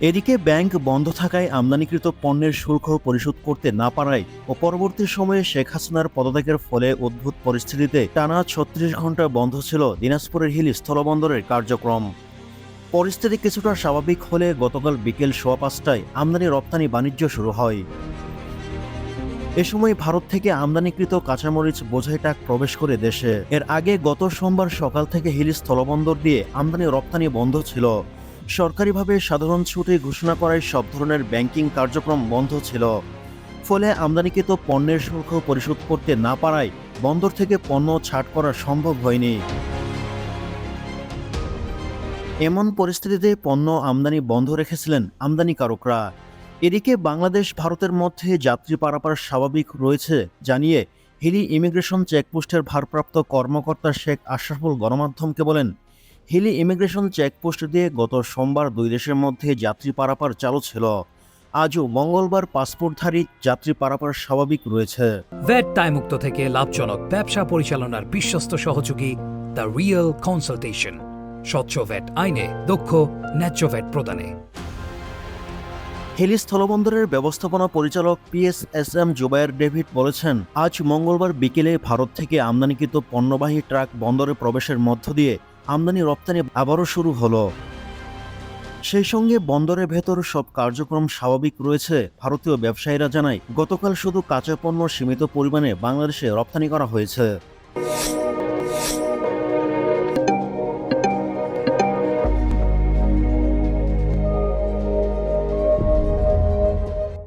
এদিকে ব্যাংক বন্ধ থাকায় আমদানিকৃত পণ্যের শুল্ক পরিশোধ করতে না পারায় ও পরবর্তী সময়ে শেখ হাসিনার পদত্যাগের ফলে উদ্ভূত পরিস্থিতিতে টানা ৩৬ ঘণ্টা বন্ধ ছিল দিনাজপুরের হিলি স্থলবন্দরের কার্যক্রম। পরিস্থিতি কিছুটা স্বাভাবিক হলে গতকাল বিকেল ৫:১৫টায় আমদানি রপ্তানি বাণিজ্য শুরু হয়। এ সময় ভারত থেকে আমদানিকৃত কাঁচামরিচ বোঝাই ট্রাক প্রবেশ করে দেশে। এর আগে গত সোমবার সকাল থেকে হিলি স্থলবন্দর দিয়ে আমদানি রপ্তানি বন্ধ ছিল। সরকারিভাবে সাধারণ ছুটি ঘোষণা করায় সব ধরনের ব্যাংকিং কার্যক্রম বন্ধ ছিল। ফলে আমদানিকৃত পণ্যের শুল্ক পরিশোধ করতে না পারায় বন্দর থেকে পণ্য ছাড় করা সম্ভব হয়নি। এমন পরিস্থিতিতে পণ্য আমদানি বন্ধ রেখেছিলেন আমদানিকারকরা। এদিকে বাংলাদেশ ভারতের মধ্যে যাত্রী পারাপার স্বাভাবিক রয়েছে জানিয়ে হিলি ইমিগ্রেশন চেকপোস্টের ভারপ্রাপ্ত কর্মকর্তা শেখ আশরাফুল গণমাধ্যমকে বলেন, হিলি ইমিগ্রেশন চেকপোস্ট দিয়ে গত সোমবার দুই দেশের মধ্যে যাত্রী পারাপার চালু ছিল। আজও মঙ্গলবার পাসপোর্টধারী যাত্রী পারাপার স্বাভাবিক রয়েছে। ভ্যাট দায়মুক্ত থেকে লাভজনক ব্যবসা পরিচালনার বিশ্বস্ত সহযোগী দ্য রিয়েল কনসালটেশন, স্বচ্ছ ভ্যাট আইনে দক্ষ ন্যায্য ভ্যাট প্রদানে। হিলি স্থলবন্দরের ব্যবস্থাপনা পরিচালক PSSM জুবায়ের ডেভিড বলেছেন, আজ মঙ্গলবার বিকেলে ভারত থেকে আমদানিকৃত পণ্যবাহী ট্রাক বন্দরে প্রবেশের মধ্য দিয়ে আমদানি রপ্তানি আবারও শুরু হলো। সেই সঙ্গে বন্দরের ভেতর সব কার্যক্রম স্বাভাবিক রয়েছে। ভারতীয় ব্যবসায়ীরা জানায়, গতকাল শুধু কাঁচা পণ্য সীমিত পরিমাণে বাংলাদেশে রপ্তানি করা হয়েছে।